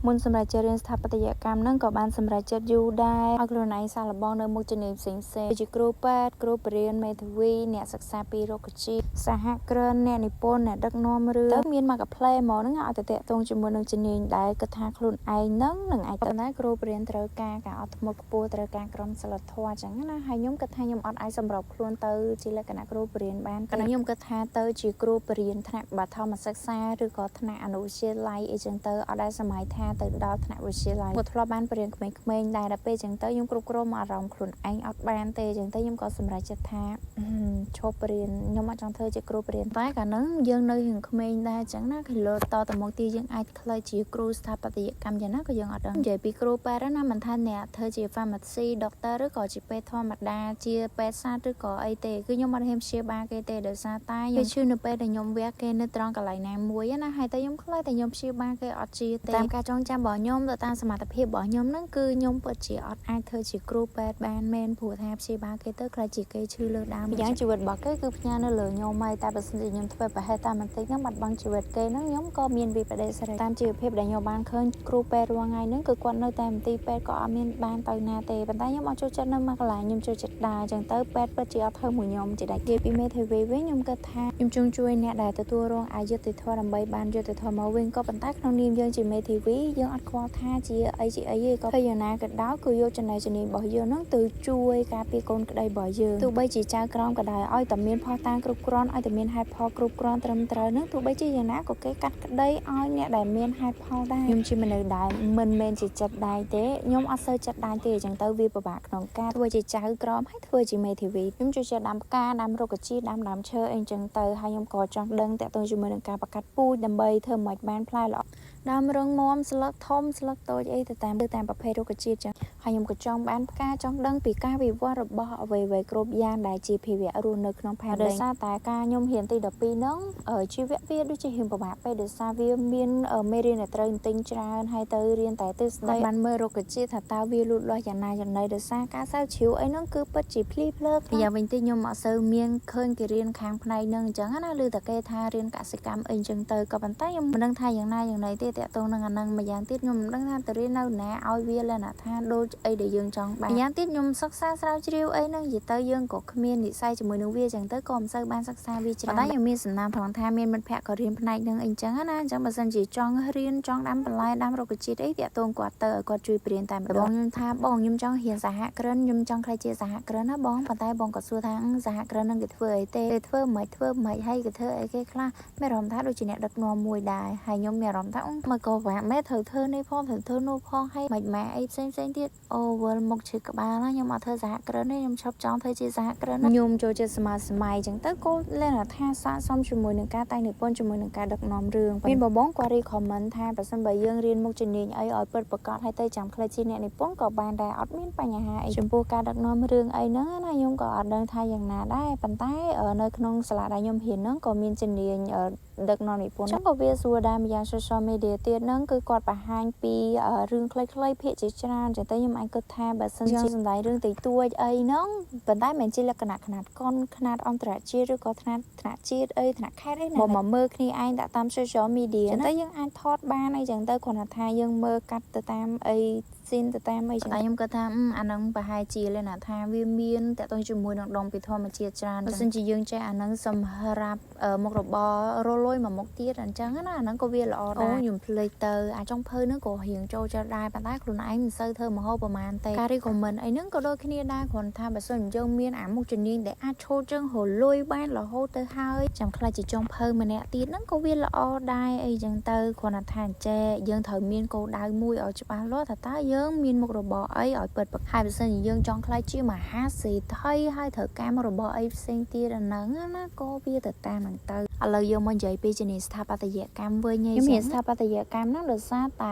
មុនសម្រាប់រៀនស្ថាបត្យកម្មនឹងក៏បានសម្រាប់ចិត្តយូរដែរឲ្យខ្លួនឯងសាកល្បងនៅមុខជំនាញផ្សេងៗជាគ្រូពេទ្យគ្រូបរិញ្ញាមេធាវីអ្នកសិក្សាពីរុក្ខជាតិសហគ្រិនអ្នកនិពន្ធអ្នកដឹកនាំរឿងទៅមានមកកាផ្លេហ្មងហ្នឹងឲ្យទៅតាក់ទងជាមួយនឹងជំនាញដែលគិតថាខ្លួនឯងនឹងអាចទៅដែរគ្រូបរិញ្ញាត្រូវការអត់ធ្មត់ខ្ពស់ត្រូវការក្រមសីលធម៌អញ្ចឹងណាហើយខ្ញុំគិតថាខ្ញុំអត់អាចសម្របខ្លួនទៅជាលក្ខណៈគ្រូបរិញ្ញាបានខ្ញុំគិតថាទៅជាគ្រូបរិញ្ញាថ្នាក់បឋមសិក្សាឬក៏ថ្នាក់អនុវិទ្យាល័យអីចឹងទៅអត់ដែលសម័យថាទៅដល់ថ្នាក់វិទ្យាល័យគាត់ធ្លាប់បានបរិញ្ញាក្មេងៗដែរដល់ពេលចឹងទៅខ្ញុំគ្រប់គ្រងអារម្មណ៍ខ្លួនឯងអត់បានទេចឹងទៅខ្ញុំក៏សម្រេចចិត្តថាឈប់បរិញ្ញាខ្ញុំអត់ចង់ធ្វើជាគ្រូបរិញ្ញាតែកាលហ្នឹងយើងនៅរៀងក្មេងដែរចឹងណាគឺលើតទៅមុខទីយើងអាចខ្លីជាគ្រូស្ថាបត្យកម្មយ៉ាងណាក៏យើងអត់ដឹងនិយាយពីគ្រូពេទ្យណាមិនថាអ្នកធ្វើជា pharmacy doctor ឬក៏ជាពេទ្យធម្មតាជាពេទ្យសាស្ត្រឬក៏អីទេគឺខ្ញុំអត់ហ៊ានព្យាបាលគេទេដោយសារតែខ្ញុំឈឺនៅពេលដែលខ្ញុំវះគេនៅត្រង់កន្លែងណាមួយណាហើយតែខ្ញុំខ្លាចតែខ្ញុំព្យាបាលគេអត់ជាទេតាមការចងចាំរបស់ខ្ញុំទៅតាមសមត្ថភាពរបស់ខ្ញុំហ្នឹងគឺខ្ញុំពិតជាអត់អាចធ្វើជាគ្រូពេទ្យបានមែនព្រោះថាព្យាបាលគេទៅខ្លាចជាគេឈឺលើដើមយ៉ាងជីវិតរបស់គេគឺផ្ញើនៅលើខ្ញុំហើយតែបើសិនជាខ្ញុំធ្វើប្រហែលតាមបន្តិចហ្នឹងបាត់បង់ជីវិតគេហ្នឹងខ្ញុំក៏មានវិបដិសេរីតាមជីវភាពដែលខ្ញុំបានឃើញគ្រូពេទ្យរាល់ថ្ងៃហ្នឹងគឺគាត់នៅតែមន្ទីរពេទ្យក៏អត់មានបានទៅណាទេប៉ុន្តែខ្ញុំអត់ចូលចិត្តនៅមួយកន្លែងខ្ញុំចូលចិត្តដែរអញ្ចឹងទៅពេទ្យពិតជាអត់ធ្វើមួយខ្ញុំជាដាច់គេពីមេធាវីវិញខ្ញុំគិតថាខ្ញុំចង់ជួយអ្នកដែលទទួលរងអយុត្តិធម៌ដើម្បីបានយុត្តិធម៌មកវិញក៏ប៉ុន្តែក្នុងនាមយើងជាមេធាវីយើងអត់ខ្វល់ថាជាអីទេក៏ធ្វើយ៉ាងណាក៏ដោយគឺយកចំណេះជំនាញរបស់យើងហ្នឹងទៅជួយការពារកូនក្តីរបស់យើងទោះបីជាចៅក្រមក៏ដោយឲ្យតែមានផុសតាងគ្រប់គ្រាន់ឲ្យតែមានហេតុផលគ្រប់គ្រាន់ត្រឹមត្រូវហ្នឹងទោះបីជាយ៉ាងណាក៏គេកាត់ក្តីឲ្យអ្នកដែលមានហេតុផលដែរខ្ញុំជាមនុស្សដែលមិនមែនជាចិត្តដែរទេខ្ញុំអត់សូវចិត្តដែរទេអញ្ចឹងទៅវាពិបាកក្នុងការធ្វើជាចៅក្រមហើយធ្វើជាមេធាវីខ្ញុំជួយដាំផ្កាដាំរុក្ខជាតិដាំដើមឈើអីចឹងទៅហើយខ្ញុំក៏ចង់ដឹងតាក់ទងជាមួយនឹងការបង្កាត់ពូជដើម្បីធ្វើមិនបានផ្លែល្អដើមរឹងមាំស្លឹកធំស្លឹកតូចអីទៅតាមប្រភេទរុក្ខជាតិចឹងហើយខ្ញុំក៏ចង់បានផ្កាចង់ដឹងពីការវិវត្តរបស់អ្វីៗគ្រប់យ៉ាងដែលជាភាវៈរស់នៅក្នុងផែនដីដោយសារតែការខ្ញុំរៀនទី12ហ្នឹងជីវៈវាដូចជារៀនពិបាកពេកដោយសារវាមានមេរៀនដែលត្រូវទិញច្រើនហើយទៅរៀនតែទិសដីបានមើលរុក្ខជាតិថាតើវាលូតលាស់យ៉ាងណាយ៉ាងណីដោយសារការស្រាវជ្រាវអីហ្នឹងគឺពិតជាភ្លីភ្លើយ៉ាងវិញទៀតខ្ញុំអត់សូវមានឃើញគេរៀនខាងផ្នែកហ្នឹងអញ្ចឹងណាឮតែគេថារៀនកសិកម្មអីអញ្ចឹងទៅក៏ប៉ុន្តែខ្ញុំមិនដឹងថាយ៉ាងណាយ៉ាងណីទេតាក់ទងនឹងអាហ្នឹងម្យ៉ាងទៀតខ្ញុំមិនដឹងថាទៅរៀននៅណាឲ្យវាលក្ខណៈថាដូចអីដែលយើងចង់បានម្យ៉ាងទៀតខ្ញុំសិក្សាស្រាវជ្រាវអីហ្នឹងនិយាយទៅយើងក៏គ្មាននិស្ស័យជាមួយនឹងវាអញ្ចឹងទៅក៏មិនសូវបានសិក្សាវាច្រើនតែខ្ញុំមានសំណាងផងថាមានមិត្តភក្តិក៏រៀនផ្នែកហ្នឹងអីអញ្ចឹងណាអញ្ចឹងបើសិនជាចង់រៀនចង់ដាំបន្លែដាំរុក្ខជាតិអីតាក់ទងគាត់ទៅឲ្យគាត់ជួយព្រៀនតែម្ដងខ្ញុំថាបងខ្ញុំចង់រៀនសហគ្រិនខ្ញុំចង់ខ្លាចជាសហគ្រិនណាបងប៉ុន្តែបងក៏សួរថាសហគ្រិនហ្នឹងគេធ្វើអីទេគេធ្វើមិនហើយគេធ្វើអីគេខ្លះមានអារម្មណ៍ថាដូចជាអ្នកដឹកនាំមួយដែរហើយខ្ញុំមានអារម្មណ៍ថាមកក៏វាក់ម៉ែត្រូវធ្វើនេះផងត្រូវធ្វើនោះផងហើយមិនម៉ែអីផ្សេងទៀតអូវិលមកឈឺក្បាលណាខ្ញុំអត់ធ្វើសហគ្រិនទេខ្ញុំឈប់ចង់ធ្វើជាសហគ្រិនខ្ញុំចូលចិត្តសម័យអញ្ចឹងទៅក៏លក្ខណៈថាស័ក្តិសមជាមួយនឹងការតែងនិពន្ធជាមួយនឹងការដឹកនាំរឿងមានបងគាត់ recommend ថាប្រសិនបើយើងរៀនមុខជំនាញអីឲ្យពិតប្រាកដហើយទៅចាំខ្លីជាអ្នកនិពន្ធក៏បានដែរអត់មានបញ្ហាអីចំពោះការដឹកនាំរឿងអីហ្នឹងណាខ្ញុំក៏អត់ដឹងថាយ៉ាងណាដែរប៉ុន្តែនៅក្នុងសាលាដែលខ្ញុំរៀនហ្នឹងក៏មានជំនាញដឹកនាំនិពន្ធចឹងក៏វាស្រួលដែរម្យ៉ាង social media ទៀតហ្នឹងគឺគាត់បង្ហាញពីរឿងខ្លីៗភាគជាច្រើនចឹងទៅខ្ញុំអាចគិតថាបើសិនជាសម្ដែងរឿងតិចតួចអីហ្នឹងប៉ុន្តែមិនជាលក្ខណៈខ្នាតកុនខ្នាតអន្តរជាតិឬក៏ថ្នាក់ជាតិអីថ្នាក់ខេត្តអីណាមកមើលគ្នាឯងដាក់តាម social media ចឹងទៅយើងអាចថតបានអីចឹងទៅគ្រាន់តែថាយើងមើលកាត់ទៅតាមអីស៊ីនទៅតាមអីចឹងតែខ្ញុំគាត់ថាអាហ្នឹងប្រហែលជាលក្ខណៈថាវាមានតកតងជាមួយនឹងដងពីធម្មជាតិច្រើនបើសិនជាយើងចេះអាហ្នឹងសម្រាប់មុខរបររលុយមួយមុខទៀតអញ្ចឹងណាអាហ្នឹងក៏វាល្អដែរខ្ញុំភ្លេចទៅអាចុងភៅហ្នឹងក៏រៀងចូលចិត្តដែរប៉ុន្តែខ្លួនឯងមិនសូវធ្វើម្ហូបប្រហែលទេការ recommend អីហ្នឹងក៏ដូចគ្នាដែរគ្រាន់ថាបើសិនយើងមានអាមុខជំនាញដែលអាចឈោជើងរលុយបានរហូតទៅហើយចាំខ្លះជាចុងភៅម្នាក់ទៀតហ្នឹងក៏វាល្អដែរអីចឹងទៅគ្រាន់តែថាចេះយើងត្រូវមានគោលដៅមួយឲ្យច្បាស់លាស់ថាតើយើងមានមុខរបរអីឲ្យពិតប្រាកដហើយបើសិនជាយើងចង់ខ្លាចជាមហាសេដ្ឋីហើយត្រូវការមុខរបរអីផ្សេងទៀតអាហ្នឹងណាក៏វាទៅតាមហ្នឹងទៅឥឡូវយើងមកនិយាយពីជំនាញស្ថាបត្យកម្មវិញខ្ញុំមានស្ថាបត្យកម្មហ្នឹងដោយសារតែ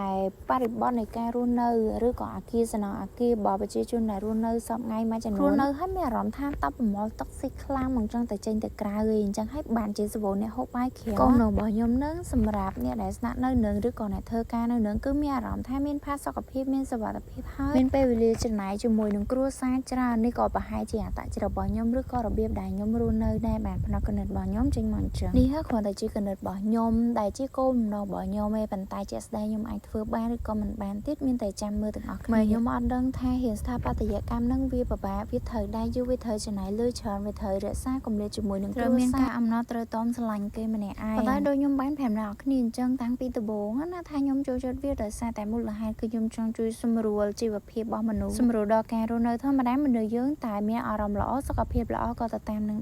បរិបទនៃការរស់នៅឬក៏អាគារសំណង់អាគាររបស់ប្រជាជនដែលរស់នៅសពថ្ងៃមួយចំនួនរស់នៅហើយមានអារម្មណ៍ថាតបប្រមល់តុកស៊ីខ្លាំងមិនចង់តែចេញទៅក្រៅទេអញ្ចឹងហើយបានជាសវអ្នកហូបបាយក្រៅកូនរបស់ខ្ញុំហ្នឹងសម្រាប់អ្នកដែលស្នាក់នៅនឹងឬក៏អ្នកធ្វើការនៅនឹងគឺមានអារម្មណ៍ថាមានផាសុកភាពមានសុវត្ថិភាពហើយមានពេលវេលាចំណាយជាមួយនឹងគ្រួសារច្រើននេះក៏ប្រហែលជាអត្តចរិតរបស់ខ្ញុំឬក៏របៀបដែលខ្ញុំរស់នៅដែរបានផ្នែកគណិតរបស់ខ្ញុំចេញមកអញ្ចឹង នេះហើយគ្រាន់តែជាកណិតរបស់ខ្ញុំដែលជាគោលបំណងរបស់ខ្ញុំឯងប៉ុន្តែជាក់ស្ដែងខ្ញុំអាចធ្វើបានឬក៏មិនបានទៀតមានតែចាំមើលទាំងអស់គ្នាខ្ញុំអត់ដឹងថារៀនស្ថាបត្យកម្មនឹងវាពិបាកវាត្រូវដែរយូរវាត្រូវចំណាយលុយច្រើនវាត្រូវរក្សាគម្លាតជាមួយនឹងគ្រួសារមានការអំណត់ត្រូវតមស្រឡាញ់គេម្នាក់ឯងប៉ុន្តែដូចខ្ញុំបានប្រាប់អ្នកនរគ្នាអញ្ចឹងតាំងពីដំបូងណាថាខ្ញុំចូលចិត្តវាដោយសារតែមូលហេតុគឺខ្ញុំចង់ជួយសម្រួលជីវភាពរបស់មនុស្សសម្រួលដល់ការរស់នៅធម្មតាមនុស្សយើងតែមានអារម្មណ៍ល្អសុខភាពល្អក៏ទៅតាមនឹង